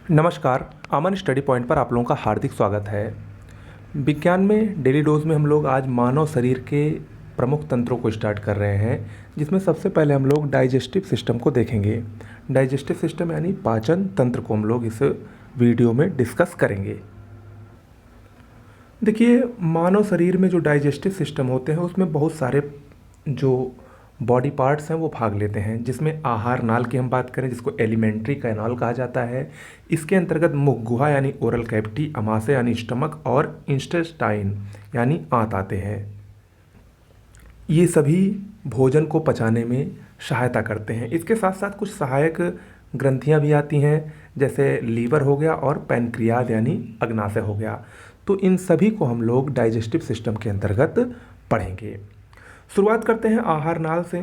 नमस्कार। अमन study point पर आप लोगों का हार्दिक स्वागत है। विज्ञान में डेली डोज में हम लोग आज मानव शरीर के प्रमुख तंत्रों को स्टार्ट कर रहे हैं, जिसमें सबसे पहले हम लोग डाइजेस्टिव सिस्टम को देखेंगे। डाइजेस्टिव सिस्टम यानी पाचन तंत्र को हम लोग इस वीडियो में डिस्कस करेंगे। देखिए, मानव शरीर में जो डाइजेस्टिव सिस्टम होते हैं उसमें बहुत सारे जो बॉडी पार्ट्स हैं वो भाग लेते हैं, जिसमें आहार नाल की हम बात करें जिसको एलिमेंट्री कैनाल कहा जाता है। इसके अंतर्गत मुख गुहा यानी ओरल कैविटी, अमाशय यानी स्टमक और इंटेस्टाइन यानी आंत आते हैं। ये सभी भोजन को पचाने में सहायता करते हैं। इसके साथ साथ कुछ सहायक ग्रंथियां भी आती हैं, जैसे लीवर हो गया और पैनक्रियाज यानी अग्नाशय हो गया। तो इन सभी को हम लोग डाइजेस्टिव सिस्टम के अंतर्गत पढ़ेंगे। शुरुआत करते हैं आहार नाल से।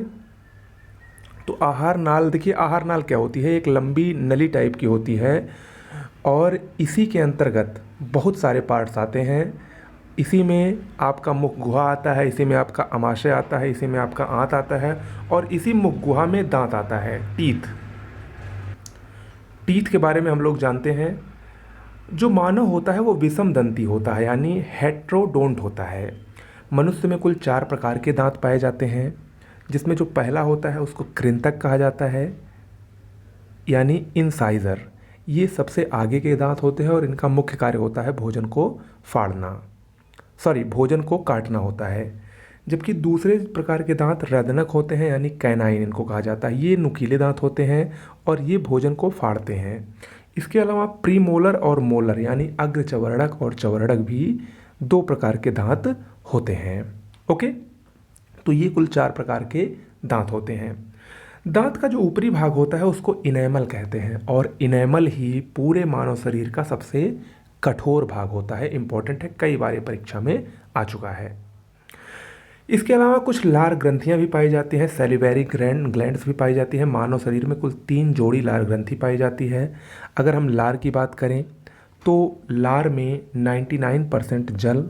तो आहार नाल, देखिए आहार नाल क्या होती है, एक लंबी नली टाइप की होती है और इसी के अंतर्गत बहुत सारे पार्ट्स आते हैं। इसी में आपका मुख गुहा आता है, इसी में आपका अमाशय आता है, इसी में आपका आंत आता है और इसी मुख गुहा में दांत आता है, टीथ। टीथ के बारे में हम लोग जानते हैं। जो मानव होता है वो विषम दंती होता है यानी हेट्रोडोंट होता है। मनुष्य में कुल 4 प्रकार के दांत पाए जाते हैं, जिसमें जो पहला होता है उसको कृंतक कहा जाता है यानी इंसाइजर। ये सबसे आगे के दांत होते हैं और इनका मुख्य कार्य होता है भोजन को भोजन को काटना होता है। जबकि दूसरे प्रकार के दांत रदनक होते हैं यानी कैनाइन इनको कहा जाता है। ये नुकीले दांत होते हैं और ये भोजन को फाड़ते हैं। इसके अलावा प्रीमोलर और मोलर यानी अग्र चवर्णक और चवर्णक भी 2 प्रकार के दांत होते हैं। ओके, तो ये कुल 4 प्रकार के दांत होते हैं। दांत का जो ऊपरी भाग होता है उसको इनेमल कहते हैं और इनेमल ही पूरे मानव शरीर का सबसे कठोर भाग होता है। इंपॉर्टेंट है, कई बार ये परीक्षा में आ चुका है। इसके अलावा कुछ लार ग्रंथियां भी पाई जाती हैं, सैलिवरी ग्लैंड्स भी पाई जाती हैं। मानव शरीर में कुल 3 जोड़ी लार ग्रंथि पाई जाती है। अगर हम लार की बात करें तो लार में 99% जल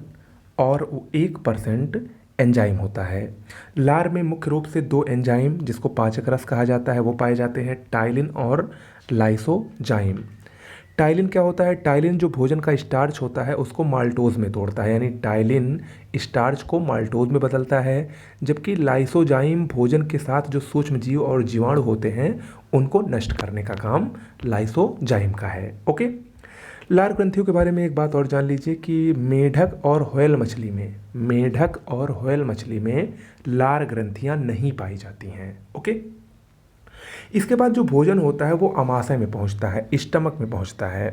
और 1% एंजाइम होता है। लार में मुख्य रूप से 2 एंजाइम जिसको पाचक रस कहा जाता है वो पाए जाते हैं, टाइलिन और लाइसोजाइम। टाइलिन क्या होता है? टाइलिन जो भोजन का स्टार्च होता है उसको माल्टोज में तोड़ता है, यानी टाइलिन स्टार्च को माल्टोज में बदलता है। जबकि लाइसोजाइम भोजन के साथ जो सूक्ष्म जीव और जीवाणु होते हैं उनको नष्ट करने का काम लाइसोजाइम का है। ओके, लार ग्रंथियों के बारे में एक बात और जान लीजिए कि मेढक और व्हेल मछली में लार ग्रंथियां नहीं पाई जाती हैं। ओके, इसके बाद जो भोजन होता है वो अमाशय में पहुंचता है, स्टमक में पहुंचता है।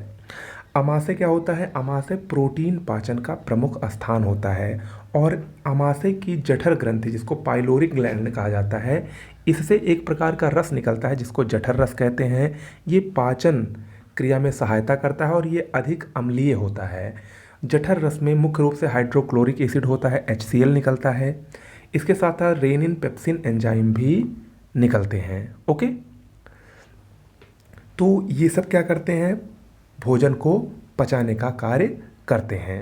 अमाशय क्या होता है? अमाशय प्रोटीन पाचन का प्रमुख स्थान होता है और अमाशय की जठर ग्रंथि जिसको पाइलोरिक ग्लैंड कहा जाता है, इससे एक प्रकार का रस निकलता है जिसको जठर रस कहते हैं। ये पाचन क्रिया में सहायता करता है और ये अधिक अम्लीय होता है। जठर रस में मुख्य रूप से हाइड्रोक्लोरिक एसिड होता है, HCl निकलता है। इसके साथ साथ रेनिन पेप्सिन एंजाइम भी निकलते हैं। ओके, तो ये सब क्या करते हैं? भोजन को पचाने का कार्य करते हैं।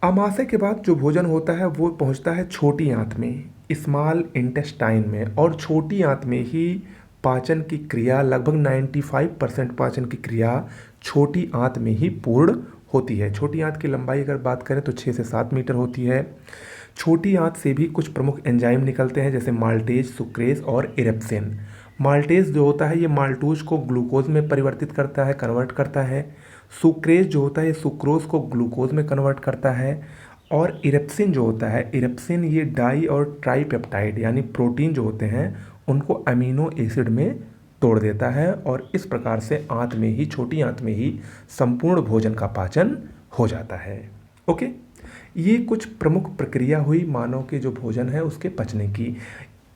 अमाशय के बाद जो भोजन होता है वो पहुंचता है छोटी आंत में, स्मॉल इंटेस्टाइन में, और छोटी आंत में ही पाचन की क्रिया लगभग 95% पाचन की क्रिया छोटी आंत में ही पूर्ण होती है। छोटी आंत की लंबाई अगर बात करें तो 6 से 7 मीटर होती है। छोटी आंत से भी कुछ प्रमुख एंजाइम निकलते हैं जैसे माल्टेज, सुक्रेज और इरेप्सिन। माल्टेज जो होता है ये माल्टोज को ग्लूकोज में कन्वर्ट करता है। सुक्रेज जो होता है ये सुक्रोज को ग्लूकोज में कन्वर्ट करता है। और इरेप्सिन जो होता है, इरेप्सिन ये डाई और ट्राईपेप्टाइड यानी प्रोटीन जो होते हैं उनको अमीनो एसिड में तोड़ देता है और इस प्रकार से आंत में ही, छोटी आंत में ही संपूर्ण भोजन का पाचन हो जाता है। ओके, ये कुछ प्रमुख प्रक्रिया हुई मानव के जो भोजन है उसके पचने की।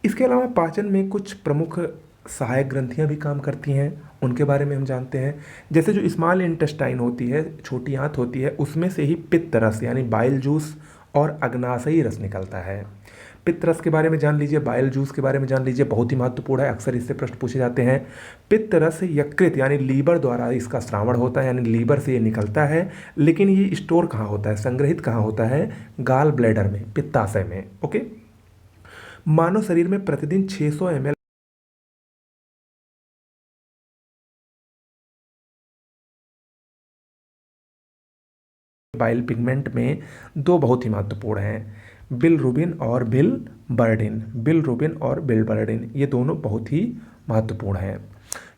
इसके अलावा पाचन में कुछ प्रमुख सहायक ग्रंथियां भी काम करती हैं, उनके बारे में हम जानते हैं। जैसे जो स्मॉल इंटेस्टाइन होती है, छोटी आंत होती है, उसमें से ही पित्त रस यानी बाइल जूस और अग्नाशयी रस निकलता है। पित्त रस के बारे में जान लीजिए, बाइल जूस के बारे में जान लीजिए, बहुत ही महत्वपूर्ण है, अक्सर इससे प्रश्न पूछे जाते हैं। पित्त रस यकृत यानी लीवर द्वारा इसका स्रावण होता है, यानी लीवर से ये निकलता है। लेकिन ये स्टोर कहाँ होता है, संग्रहित कहाँ होता है? गाल ब्लैडर में, पित्ताशय में। ओके, मानव शरीर में प्रतिदिन 600 ml बाइल पिगमेंट में दो बहुत ही महत्वपूर्ण हैं, बिलिरुबिन और बिलिबर्डिन, ये दोनों बहुत ही महत्वपूर्ण हैं।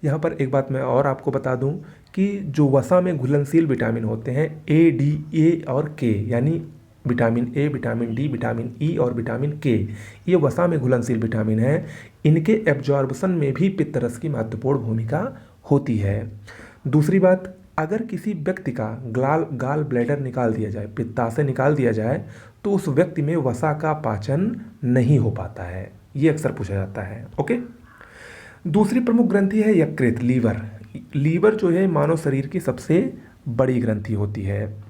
यहाँ पर एक बात मैं और आपको बता दूँ कि जो वसा में घुलनशील विटामिन होते हैं ए, डी, ए और के, यानी vitamin A, vitamin D, vitamin E और विटामिन के, ये वसा में घुलनशील विटामिन हैं। इनके एब्जॉर्बशन में भी पित्तरस की महत्वपूर्ण भूमिका होती है। दूसरी बात, अगर किसी व्यक्ति का गाल ब्लैडर निकाल दिया जाए, पित्ताशय निकाल दिया जाए, तो उस व्यक्ति में वसा का पाचन नहीं हो पाता है, ये अक्सर पूछा जाता है। ओके। दूसरी प्रमुख ग्रंथि है यकृत, लीवर जो है मानव शरीर की सबसे बड़ी ग्रंथि होती है।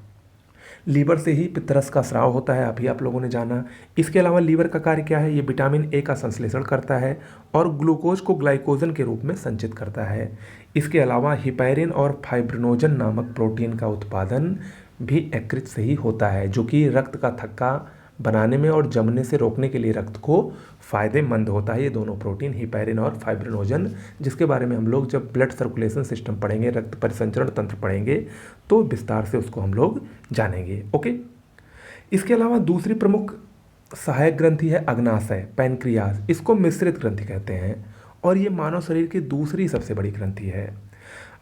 लीवर से ही पित्तरस का स्राव होता है, अभी आप लोगों ने जाना। इसके अलावा लीवर का कार्य क्या है, ये विटामिन ए का संश्लेषण करता है और ग्लूकोज को ग्लाइकोजन के रूप में संचित करता है। इसके अलावा हिपैरिन और फाइब्रिनोजन नामक प्रोटीन का उत्पादन भी यकृत से ही होता है, जो कि रक्त का थक्का बनाने में और जमने से रोकने के लिए रक्त को फायदेमंद होता है। ये दोनों प्रोटीन हिपैरिन और फाइब्रिनोजन, जिसके बारे में हम लोग जब ब्लड सर्कुलेशन सिस्टम पढ़ेंगे, रक्त परिसंचरण तंत्र पढ़ेंगे, तो विस्तार से उसको हम लोग जानेंगे। ओके। इसके अलावा दूसरी प्रमुख सहायक ग्रंथि है अग्नाशय, पैनक्रियाज, इसको मिश्रित ग्रंथि कहते हैं और ये मानव शरीर की दूसरी सबसे बड़ी ग्रंथि है।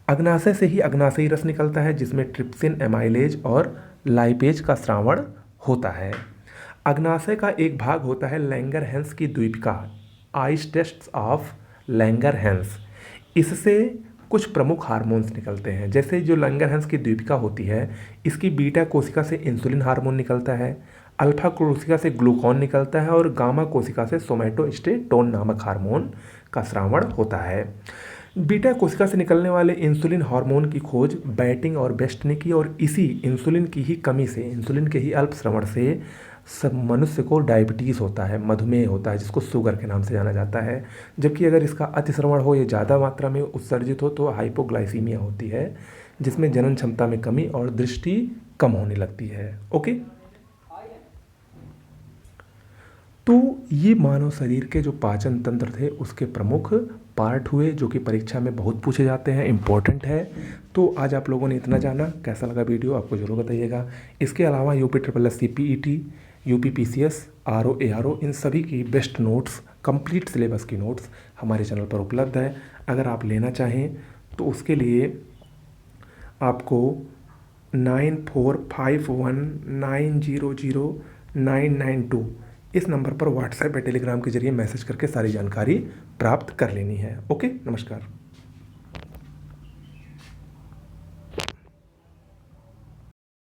अग्नाशय से ही अग्नाशयी रस निकलता है, जिसमें ट्रिप्सिन, एमाइलेज और लाइपेज का स्रावण होता है। अग्नाशय का एक भाग होता है लैंगरहैंस की द्वीपिका, आइस टेस्ट्स ऑफ लैंगरहैंस। इससे कुछ प्रमुख हार्मोन्स निकलते हैं, जैसे जो लैंगरहैंस की द्वीपिका होती है, इसकी बीटा कोशिका से इंसुलिन हार्मोन निकलता है, अल्फा कोशिका से ग्लूकॉन निकलता है और गामा कोशिका से सोमैटोस्टेटोन नामक हार्मोन का स्रावण होता है। बीटा कोशिका से निकलने वाले इंसुलिन हार्मोन की खोज बैटिंग और बेस्ट ने की और इसी इंसुलिन की ही कमी से, इंसुलिन के ही अल्प श्रवण से सब मनुष्य को डायबिटीज़ होता है, मधुमेह होता है, जिसको शुगर के नाम से जाना जाता है। जबकि अगर इसका अतिश्रवण हो, ये ज़्यादा मात्रा में उत्सर्जित हो, तो हाइपोग्लाइसीमिया होती है, जिसमें जनन क्षमता में कमी और दृष्टि कम होने लगती है। ओके। तो ये मानव शरीर के जो पाचन तंत्र थे उसके प्रमुख पार्ट हुए, जो कि परीक्षा में बहुत पूछे जाते हैं, इम्पोर्टेंट है। तो आज आप लोगों ने इतना जाना। कैसा लगा वीडियो आपको ज़रूर बताइएगा। इसके अलावा UPSSC PET, UPPCS, RO ARO, इन सभी की बेस्ट नोट्स, कंप्लीट सिलेबस की नोट्स हमारे चैनल पर उपलब्ध है। अगर आप लेना चाहें तो उसके लिए आपको 9451900992 इस नंबर पर व्हाट्सएप या टेलीग्राम के जरिए मैसेज करके सारी जानकारी प्राप्त कर लेनी है। ओके, नमस्कार।